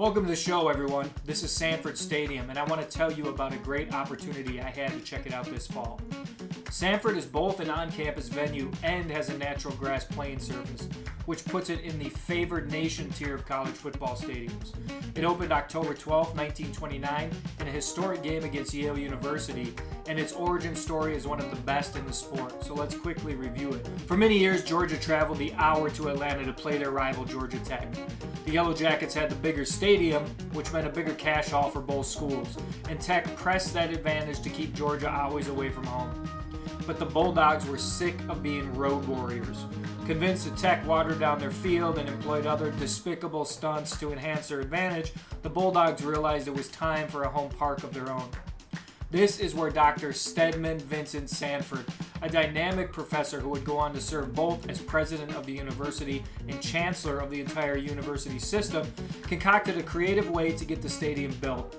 Welcome to the show, everyone. This is Sanford Stadium, and I want to tell you about a great opportunity I had to check it out this fall. Sanford is both an on-campus venue and has a natural grass playing surface, which puts it in the favored nation tier of college football stadiums. It opened October 12, 1929, in a historic game against Yale University, and its origin story is one of the best in the sport, so let's quickly review it. For many years, Georgia traveled the hour to Atlanta to play their rival Georgia Tech. The Yellow Jackets had the bigger stadium, which meant a bigger cash haul for both schools, and Tech pressed that advantage to keep Georgia always away from home. But the Bulldogs were sick of being road warriors. Convinced that Tech watered down their field and employed other despicable stunts to enhance their advantage, the Bulldogs realized it was time for a home park of their own. This is where Dr. Stedman Vincent Sanford, a dynamic professor who would go on to serve both as president of the university and chancellor of the entire university system, concocted a creative way to get the stadium built.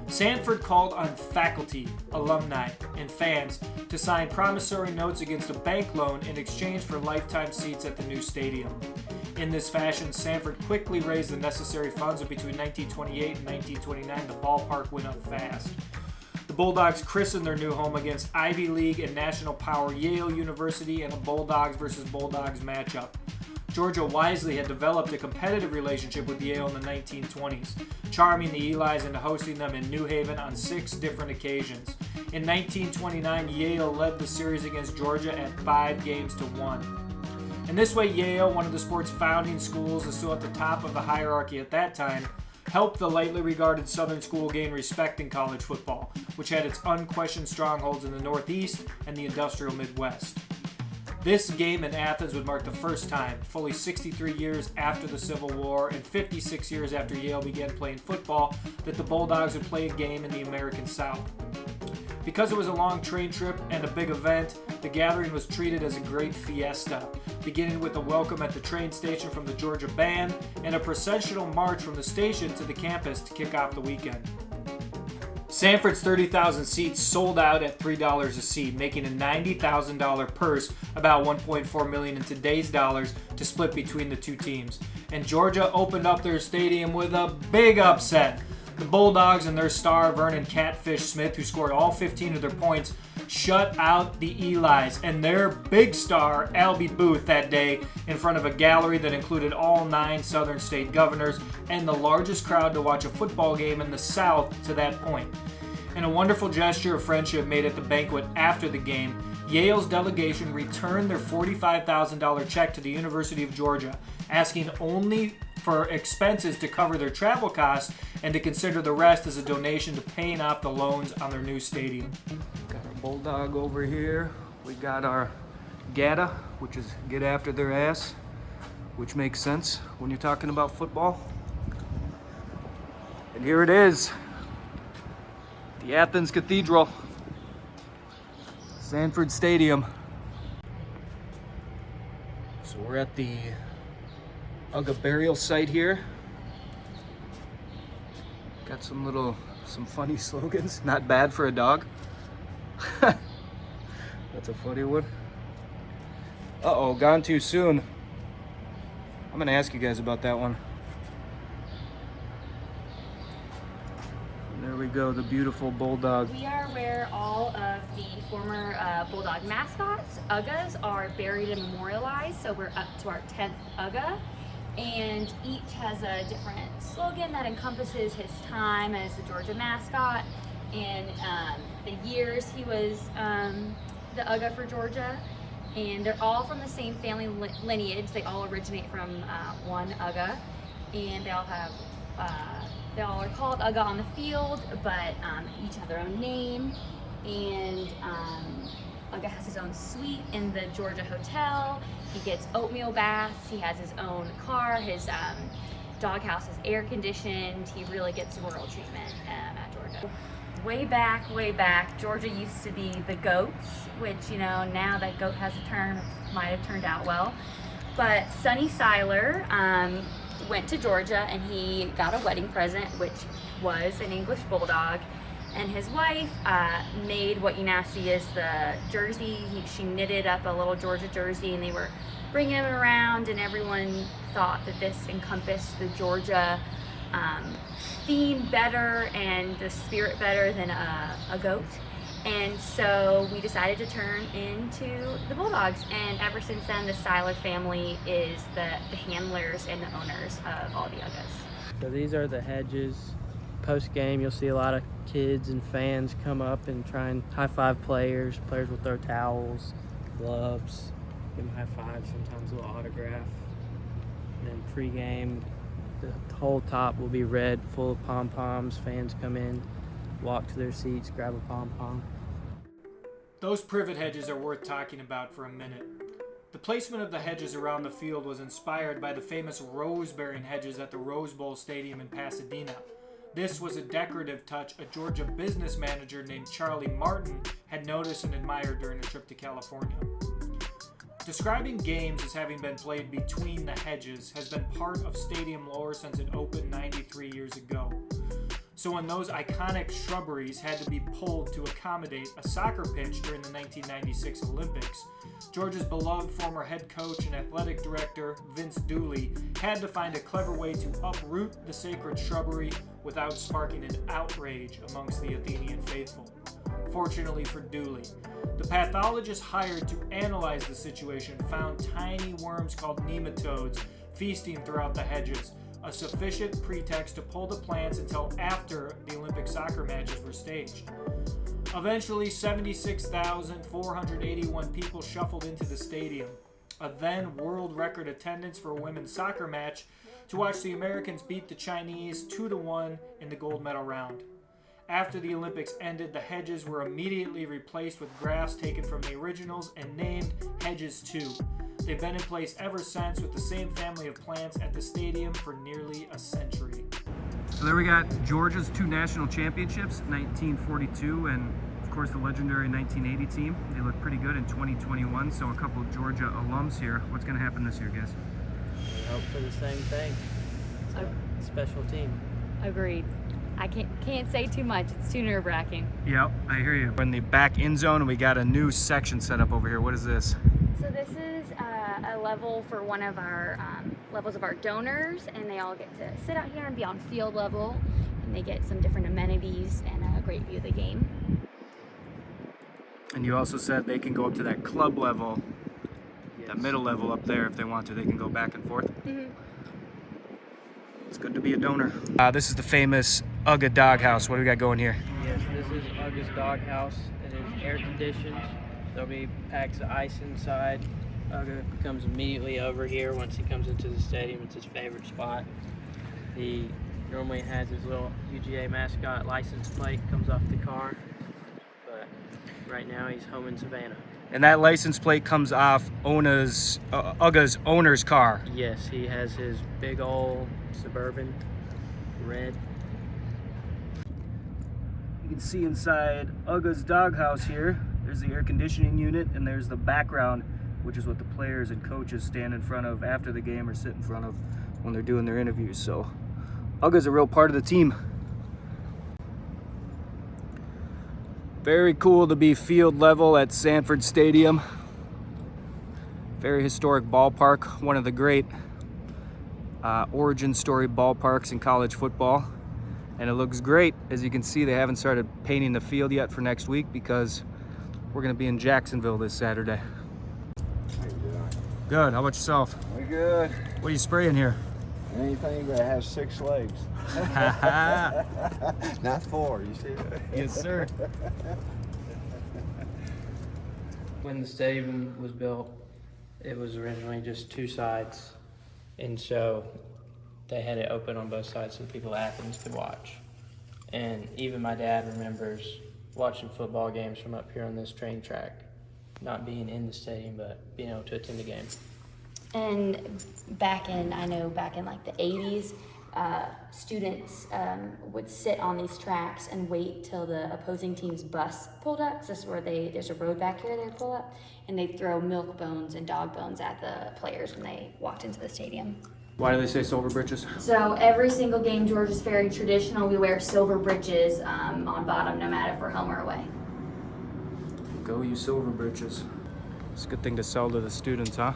Sanford called on faculty, alumni, and fans to sign promissory notes against a bank loan in exchange for lifetime seats at the new stadium. In this fashion, Sanford quickly raised the necessary funds, and between 1928 and 1929, the ballpark went up fast. The Bulldogs christened their new home against Ivy League and national power Yale University in a Bulldogs versus Bulldogs matchup. Georgia wisely had developed a competitive relationship with Yale in the 1920s, charming the Elis into hosting them in New Haven on 6 different occasions. In 1929, Yale led the series against Georgia at 5-1. In this way, Yale, one of the sport's founding schools and still at the top of the hierarchy at that time, helped the lightly regarded Southern school gain respect in college football, which had its unquestioned strongholds in the Northeast and the industrial Midwest. This game in Athens would mark the first time, fully 63 years after the Civil War and 56 years after Yale began playing football, that the Bulldogs would play a game in the American South. Because it was a long train trip and a big event, the gathering was treated as a great fiesta, beginning with a welcome at the train station from the Georgia Band and a processional march from the station to the campus to kick off the weekend. Sanford's 30,000 seats sold out at $3 a seat, making a $90,000 purse, about $1.4 million in today's dollars, to split between the two teams. And Georgia opened up their stadium with a big upset. The Bulldogs and their star Vernon Catfish Smith, who scored all 15 of their points, shut out the Elis and their big star Albie Booth that day in front of a gallery that included all 9 Southern state governors and the largest crowd to watch a football game in the South to that point. In a wonderful gesture of friendship made at the banquet after the game, Yale's delegation returned their $45,000 check to the University of Georgia, asking only for expenses to cover their travel costs and to consider the rest as a donation to paying off the loans on their new stadium. Got our Bulldog over here. We got our Gata, which is get after their ass, which makes sense when you're talking about football. And here it is, the Athens Cathedral, Sanford Stadium. So we're at the UGA burial site here. Got some funny slogans. Not bad for a dog. That's a funny one. Uh-oh, gone too soon. I'm gonna ask you guys about that one. And there we go, the beautiful Bulldog. We are where all of the former Bulldog mascots, UGAs, are buried and memorialized. So we're up to our 10th UGA. And each has a different slogan that encompasses his time as the Georgia mascot and the years he was the UGA for Georgia. And they're all from the same family lineage. They all originate from one UGA, and they all are called UGA on the field, but each have their own name. And UGA has his own suite in the Georgia Hotel. He gets oatmeal baths. He has his own car. His doghouse is air conditioned. He really gets royal treatment at Georgia. Way back, Georgia used to be the Goats, which, you know, now that Goat has a turn, might have turned out well. But Sonny Seiler went to Georgia and he got a wedding present, which was an English Bulldog. And his wife made what you now see as the jersey. She knitted up a little Georgia jersey, and they were bringing him around, and everyone thought that this encompassed the Georgia theme better and the spirit better than a goat. And so we decided to turn into the Bulldogs. And ever since then, the Seiler family is the handlers and the owners of all the Uggas. So these are the hedges. Post-game, you'll see a lot of kids and fans come up and try and high-five players. Players will throw towels, gloves, give them high-fives, sometimes a little autograph. And then pre-game, the whole top will be red, full of pom-poms. Fans come in, walk to their seats, grab a pom-pom. Those privet hedges are worth talking about for a minute. The placement of the hedges around the field was inspired by the famous rose-bearing hedges at the Rose Bowl Stadium in Pasadena. This was a decorative touch a Georgia business manager named Charlie Martin had noticed and admired during a trip to California. Describing games as having been played between the hedges has been part of stadium lore since it opened 93 years ago. So when those iconic shrubberies had to be pulled to accommodate a soccer pitch during the 1996 Olympics, Georgia's beloved former head coach and athletic director, Vince Dooley, had to find a clever way to uproot the sacred shrubbery without sparking an outrage amongst the Athenian faithful. Fortunately for Dooley, the pathologist hired to analyze the situation found tiny worms called nematodes feasting throughout the hedges, a sufficient pretext to pull the plants until after the Olympic soccer matches were staged. Eventually, 76,481 people shuffled into the stadium, a then world record attendance for a women's soccer match, to watch the Americans beat the Chinese 2-1 in the gold medal round. After the Olympics ended, the hedges were immediately replaced with grass taken from the originals and named Hedges 2. They've been in place ever since with the same family of plants at the stadium for nearly a century. So there we got Georgia's 2 national championships, 1942 and of course the legendary 1980 team. They look pretty good in 2021, so a couple of Georgia alums here. What's going to happen this year, guys? We hope for the same thing. It's a special team. Agreed. I can't say too much. It's too nerve-wracking. Yep, I hear you. We're in the back end zone and we got a new section set up over here. What is this? So this is a level for one of our levels of our donors, and they all get to sit out here and be on field level, and they get some different amenities and a great view of the game. And you also said they can go up to that club level, Yes. that middle level up there if they want to. They can go back and forth. Mm-hmm. It's good to be a donor. This is the famous Ugga Doghouse. What do we got going here? Yes, this is Ugga's Doghouse. It is air conditioned. There'll be packs of ice inside. Ugga comes immediately over here once he comes into the stadium. It's his favorite spot. He normally has his little UGA mascot license plate, comes off the car. But right now he's home in Savannah. And that license plate comes off Ugga's owner's car. Yes, he has his big old Suburban red. You can see inside Ugga's Doghouse here. There's the air conditioning unit, and there's the background, which is what the players and coaches stand in front of after the game or sit in front of when they're doing their interviews. So Ugga's a real part of the team. Very cool to be field level at Sanford Stadium. Very historic ballpark, one of the great origin story ballparks in college football. And it looks great. As you can see, they haven't started painting the field yet for next week because we're gonna be in Jacksonville this Saturday. How you doing? Good, how about yourself? We good. What are you spraying here? Anything that has 6 legs. Not 4, you see that? Yes, sir. When the stadium was built, it was originally just 2 sides, and so they had it open on both sides so people at Athens could watch. And even my dad remembers watching football games from up here on this train track, not being in the stadium, but being able to attend the game. And back in like the 80s, students would sit on these tracks and wait till the opposing team's bus pulled up. So this is where there's a road back here they would pull up, and they'd throw milk bones and dog bones at the players when they walked into the stadium. Why do they say silver britches? So every single game, Georgia's very traditional. We wear silver britches on bottom, no matter if we're home or away. Go you silver britches. It's a good thing to sell to the students, huh?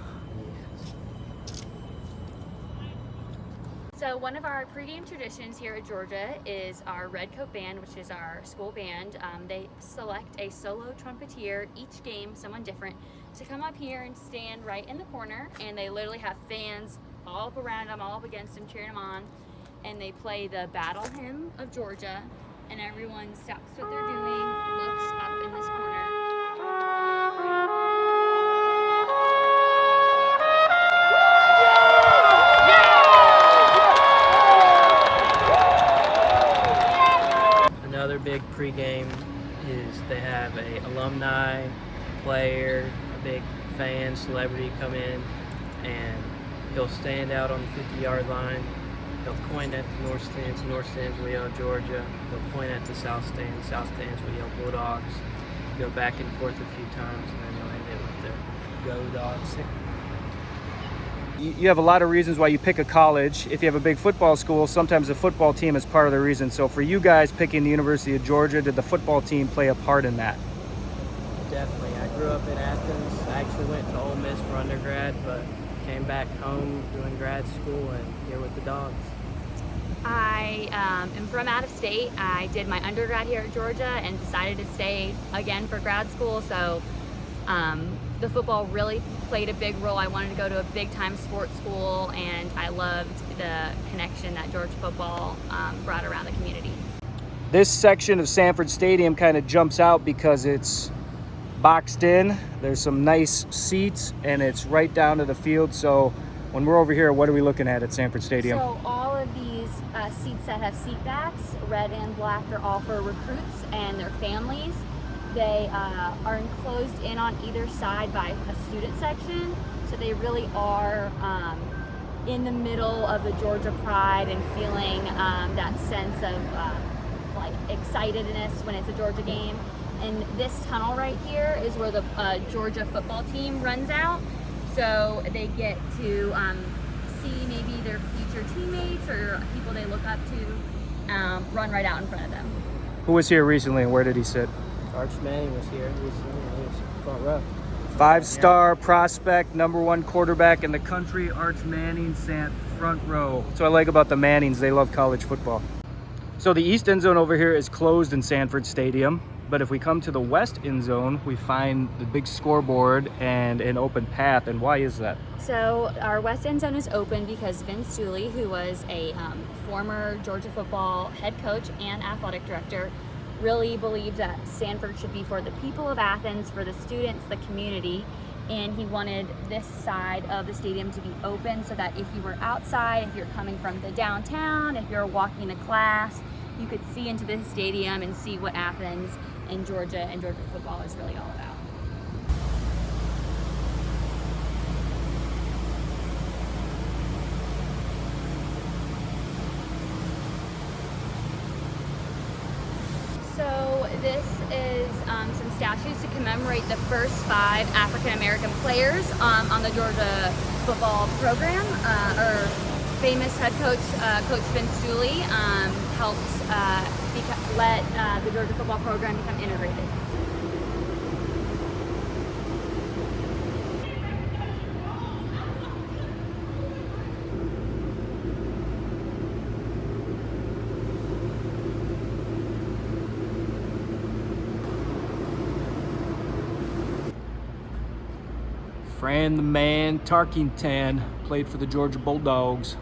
So So one of our pregame traditions here at Georgia is our Red Coat Band, which is our school band. They select a solo trumpeter each game, someone different, to come up here and stand right in the corner, and they literally have fans all up around them, all up against them, cheering them on, and they play the battle hymn of Georgia, and everyone stops what they're doing, looks up in this corner. Another big pregame is they have a alumni, player, a big fan, celebrity come in, and he'll stand out on the 50-yard line. He'll point at the north stands we yell Georgia. He'll point at the south stands we yell Bulldogs. Go back and forth a few times, and then they'll end it with the Go Dogs. You have a lot of reasons why you pick a college. If you have a big football school, sometimes the football team is part of the reason. So for you guys picking the University of Georgia, did the football team play a part in that? Definitely. I grew up in Athens. I actually went to Ole Miss for undergrad, but came back home doing grad school and here with the Dogs. I am from out of state. I did my undergrad here at Georgia and decided to stay again for grad school. So the football really played a big role. I wanted to go to a big time sports school, and I loved the connection that Georgia football brought around the community. This section of Sanford Stadium kind of jumps out because it's boxed in. There's some nice seats, and it's right down to the field. So when we're over here, what are we looking at Sanford Stadium? So all of these seats that have seat backs, red and black, are all for recruits and their families. They are enclosed in on either side by a student section, so they really are in the middle of the Georgia pride and feeling that sense of like excitedness when it's a Georgia game. And this tunnel right here is where the Georgia football team runs out, so they get to see maybe their future teammates or people they look up to run right out in front of them. Who was here recently, and where did he sit? Arch Manning was here recently. He was front row. 5-star prospect, #1 quarterback in the country. Arch Manning sat front row. That's what I like about the Mannings. They love college football. So the east end zone over here is closed in Sanford Stadium. But if we come to the west end zone, we find the big scoreboard and an open path. And why is that? So our west end zone is open because Vince Dooley, who was a former Georgia football head coach and athletic director, really believed that Sanford should be for the people of Athens, for the students, the community, and he wanted this side of the stadium to be open so that if you were outside, if you're coming from the downtown, if you're walking to class, you could see into the stadium and see what Athens and Georgia football is really all about. So this is some statues to commemorate the first 5 African-American players on the Georgia football program. Our famous head coach, Coach Vince Dooley, helped let the Georgia football program become integrated. Fran the Man Tarkington played for the Georgia Bulldogs.